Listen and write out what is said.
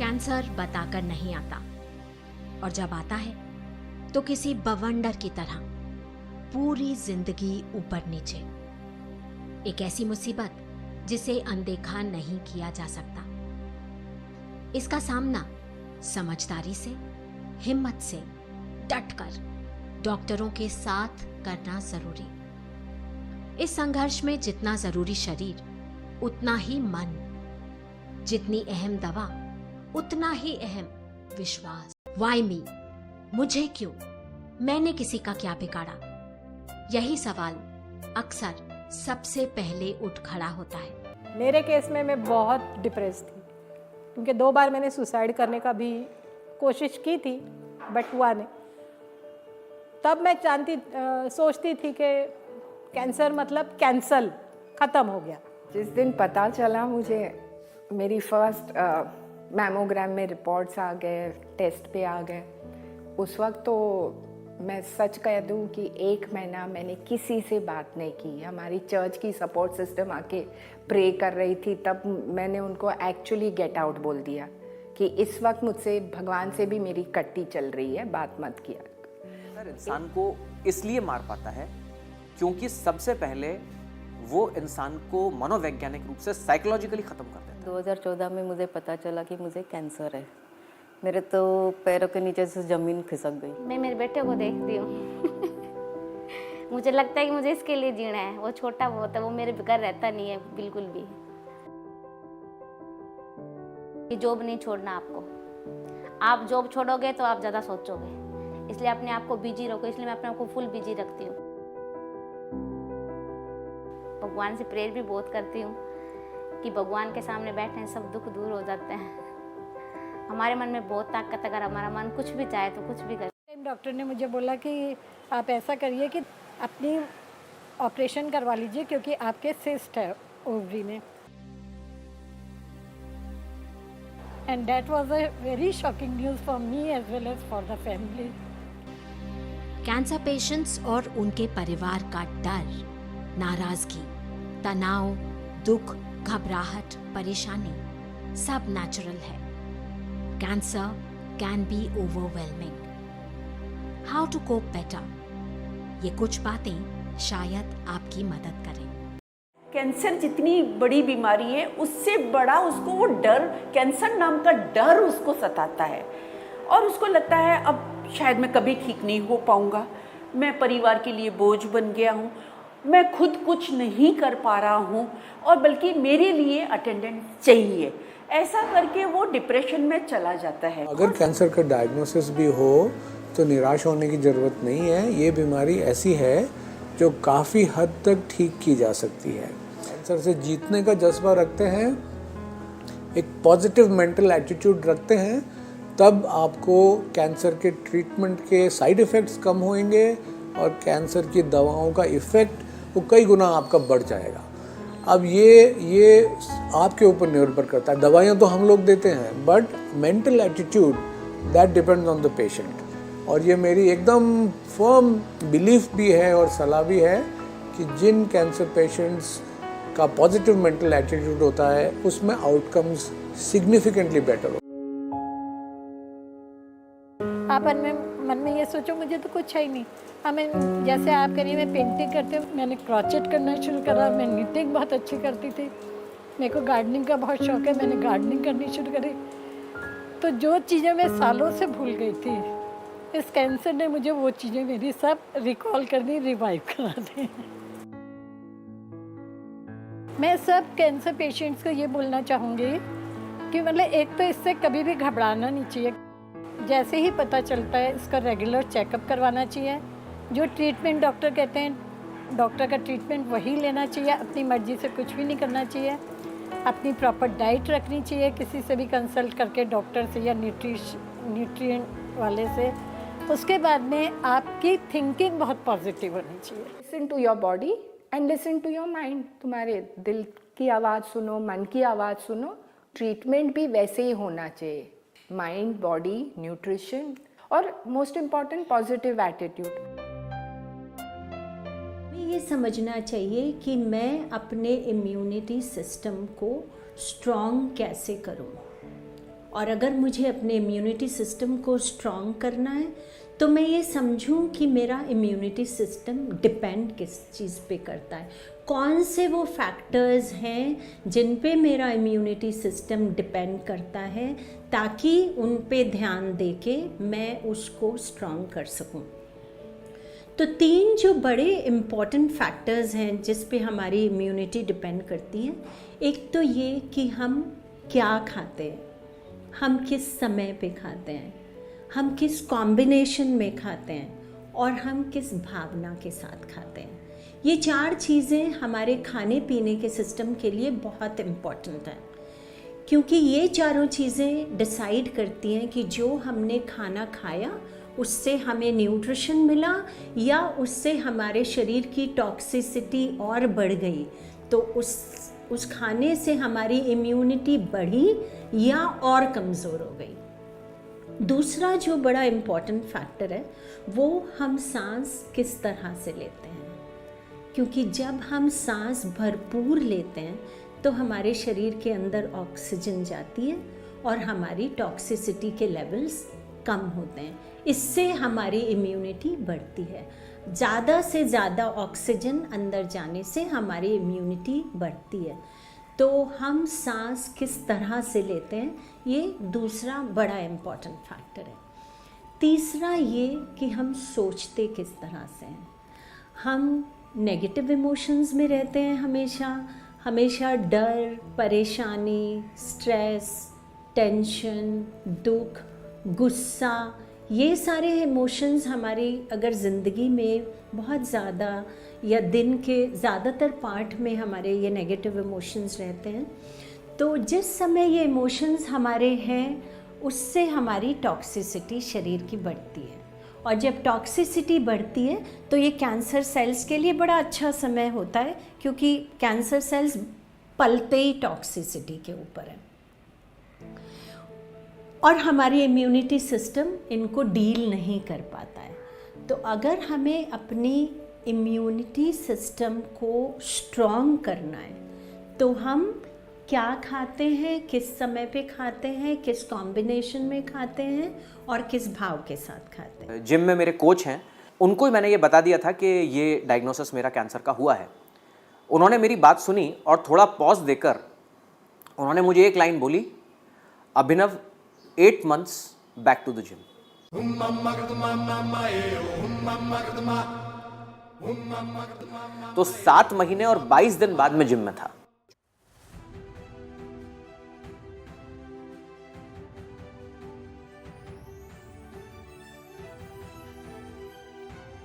Cancer बताकर नहीं आता, और जब आता है तो किसी बवंडर की तरह पूरी जिंदगी ऊपर नीचे। एक ऐसी मुसीबत जिसे अनदेखा नहीं किया जा सकता। इसका सामना समझदारी से, हिम्मत से, डटकर डॉक्टरों के साथ करना जरूरी। इस संघर्ष में जितना जरूरी शरीर उतना ही मन, जितनी अहम दवा उतना ही अहम विश्वास। Why me? मुझे क्यों? मैंने किसी का क्या बिगाड़ा? यही सवाल अक्सर सबसे पहले उठ खड़ा होता है। मेरे केस में मैं बहुत डिप्रेस थी, क्योंकि 2 बार मैंने सुसाइड करने का भी कोशिश की थी, बट हुआ नहीं। तब मैं सोचती थी कि कैंसर मतलब कैंसल, ख़त्म हो गया। जिस दिन पता चला मुझे, मेरी फर्स्ट मैमोग्राम में रिपोर्ट्स आ गए, टेस्ट पे आ गए, उस वक्त तो मैं सच कह दूं कि 1 महीना मैंने किसी से बात नहीं की। हमारी चर्च की सपोर्ट सिस्टम आके प्रे कर रही थी, तब मैंने उनको एक्चुअली गेट आउट बोल दिया कि इस वक्त मुझसे भगवान से भी मेरी कट्टी चल रही है, बात मत किया। सर, इंसान को इसलिए मार पाता है क्योंकि सबसे पहले वो इंसान को मनोवैज्ञानिक रूप से साइकोलॉजिकली खत्म कर देता है। 2014 में मुझे पता चला कि मुझे कैंसर है। मेरे तो पैरों के नीचे से ज़मीन खिसक गई। मैं मेरे बेटे को देखती हूँ मुझे लगता है कि मुझे इसके लिए जीना है। वो छोटा बहुत है, वो मेरे घर रहता नहीं है बिल्कुल भी। ये जॉब नहीं छोड़ना आपको। आप जॉब छोड़ोगे तो आप ज़्यादा सोचोगे, इसलिए अपने आप को बिजी रखो। इसलिए मैं अपने आप को फुल बिजी रखती हूँ। भगवान से प्रेयर भी बहुत करती हूँ कि भगवान के सामने बैठने सब दुख दूर हो जाते हैं। हमारे मन में बहुत ताकत है, अगर हमारा मन कुछ भी चाहे तो कुछ भी करे। डॉक्टर ने मुझे बोला कि आप ऐसा करिए कि अपनी ऑपरेशन करवा लीजिए, क्योंकि आपके सिस्ट है ओवरी में। And that was a very shocking news for me as well as for the family. Cancer patients और उनके परिवार का डर, नाराजगी, तनाव, दुख, घबराहट, परेशानी सब नेचुरल है। Cancer can be overwhelming. How to cope better? ये कुछ बातें शायद आपकी मदद करें। कैंसर जितनी बड़ी बीमारी है, उससे बड़ा उसको वो डर, कैंसर नाम का डर उसको सताता है। और उसको लगता है अब शायद मैं कभी ठीक नहीं हो पाऊंगा, मैं परिवार के लिए बोझ बन गया हूँ, मैं खुद कुछ नहीं कर पा रहा हूँ, और बल्कि मेरे लिए अटेंडेंट चाहिए। ऐसा करके वो डिप्रेशन में चला जाता है। अगर कैंसर का डायग्नोसिस भी हो तो निराश होने की ज़रूरत नहीं है। ये बीमारी ऐसी है जो काफ़ी हद तक ठीक की जा सकती है। कैंसर से जीतने का जज्बा रखते हैं, एक पॉजिटिव मेंटल एटीट्यूड रखते हैं, तब आपको कैंसर के ट्रीटमेंट के साइड इफ़ेक्ट्स कम होंगे और कैंसर की दवाओं का इफ़ेक्ट वो कई गुना आपका बढ़ जाएगा। अब ये आपके ऊपर निर्भर करता है। दवाइयाँ तो हम लोग देते हैं, but mental attitude that depends on the patient. और ये मेरी एकदम फर्म बिलीफ भी है और सलाह भी है कि जिन कैंसर पेशेंट्स का पॉजिटिव मेंटल एटीट्यूड होता है उसमें आउटकम्स सिग्निफिकेंटली बेटर हो। आप मन में ये सोचो मुझे तो कुछ है ही नहीं। हमें जैसे आप करिए, मैं पेंटिंग करती हूँ, मैंने क्रोचेट करना शुरू करा, मैं निटिंग बहुत अच्छी करती थी, मेरे को गार्डनिंग का बहुत शौक है, मैंने गार्डनिंग करनी शुरू करी। तो जो चीज़ें मैं सालों से भूल गई थी, इस कैंसर ने मुझे वो चीज़ें मेरी सब रिकॉल कर दी, रिवाइव करा दी। मैं सब कैंसर पेशेंट्स को ये बोलना चाहूँगी कि मतलब एक तो इससे कभी भी घबराना नहीं चाहिए। जैसे ही पता चलता है इसका रेगुलर चेकअप करवाना चाहिए। जो ट्रीटमेंट डॉक्टर कहते हैं, डॉक्टर का ट्रीटमेंट वही लेना चाहिए। अपनी मर्जी से कुछ भी नहीं करना चाहिए। अपनी प्रॉपर डाइट रखनी चाहिए, किसी से भी कंसल्ट करके, डॉक्टर से या न्यूट्रिएंट वाले से। उसके बाद में आपकी थिंकिंग बहुत पॉजिटिव होनी चाहिए। Listen to your body and listen to your mind. तुम्हारे दिल की आवाज़ सुनो, मन की आवाज़ सुनो। ट्रीटमेंट भी वैसे ही होना चाहिए, माइंड, बॉडी, न्यूट्रिशन और मोस्ट इम्पॉर्टेंट पॉजिटिव एटीट्यूड। ये समझना चाहिए कि मैं अपने इम्यूनिटी सिस्टम को स्ट्रॉन्ग कैसे करूं। और अगर मुझे अपने इम्यूनिटी सिस्टम को स्ट्रॉन्ग करना है तो मैं ये समझूं कि मेरा इम्यूनिटी सिस्टम डिपेंड किस चीज़ पे करता है, कौन से वो फैक्टर्स हैं जिन पे मेरा इम्यूनिटी सिस्टम डिपेंड करता है, ताकि उन पे ध्यान दे के मैं उसको स्ट्रॉन्ग कर सकूं। तो 3 जो बड़े इम्पॉर्टेंट फैक्टर्स हैं जिस पे हमारी इम्यूनिटी डिपेंड करती है, एक तो ये कि हम क्या खाते हैं, हम किस समय पे खाते हैं, हम किस कॉम्बिनेशन में खाते हैं और हम किस भावना के साथ खाते हैं। ये 4 चीज़ें हमारे खाने पीने के सिस्टम के लिए बहुत इम्पॉर्टेंट हैं, क्योंकि ये चारों चीज़ें डिसाइड करती हैं कि जो हमने खाना खाया उससे हमें न्यूट्रिशन मिला या उससे हमारे शरीर की टॉक्सिसिटी और बढ़ गई, तो उस खाने से हमारी इम्यूनिटी बढ़ी या और कमज़ोर हो गई। दूसरा जो बड़ा इम्पॉर्टेंट फैक्टर है वो हम सांस किस तरह से लेते हैं, क्योंकि जब हम सांस भरपूर लेते हैं तो हमारे शरीर के अंदर ऑक्सीजन जाती है और हमारी टॉक्सिसिटी के लेवल्स कम होते हैं। इससे हमारी इम्यूनिटी बढ़ती है। ज़्यादा से ज़्यादा ऑक्सीजन अंदर जाने से हमारी इम्यूनिटी बढ़ती है। तो हम सांस किस तरह से लेते हैं, ये दूसरा बड़ा इम्पॉर्टेंट फैक्टर है। तीसरा ये कि हम सोचते किस तरह से हैं। हम नेगेटिव इमोशंस में रहते हैं हमेशा डर, परेशानी, स्ट्रेस, टेंशन, दुख, गुस्सा, ये सारे इमोशंस हमारी अगर ज़िंदगी में बहुत ज़्यादा या दिन के ज़्यादातर पार्ट में हमारे ये नेगेटिव इमोशंस रहते हैं, तो जिस समय ये इमोशंस हमारे हैं उससे हमारी टॉक्सिसिटी शरीर की बढ़ती है। और जब टॉक्सिसिटी बढ़ती है तो ये कैंसर सेल्स के लिए बड़ा अच्छा समय होता है, क्योंकि कैंसर सेल्स पलते ही टॉक्सिसिटी के ऊपर है और हमारी इम्यूनिटी सिस्टम इनको डील नहीं कर पाता है। तो अगर हमें अपनी इम्यूनिटी सिस्टम को स्ट्रॉन्ग करना है तो हम क्या खाते हैं, किस समय पे खाते हैं, किस कॉम्बिनेशन में खाते हैं और किस भाव के साथ खाते हैं। जिम में मेरे कोच हैं, उनको ही मैंने ये बता दिया था कि ये डायग्नोसिस मेरा कैंसर का हुआ है। उन्होंने मेरी बात सुनी और थोड़ा पॉज देकर उन्होंने मुझे एक लाइन बोली, अभिनव 8 months back to the gym। तो 7 महीने और 22 दिन बाद मैं जिम में था।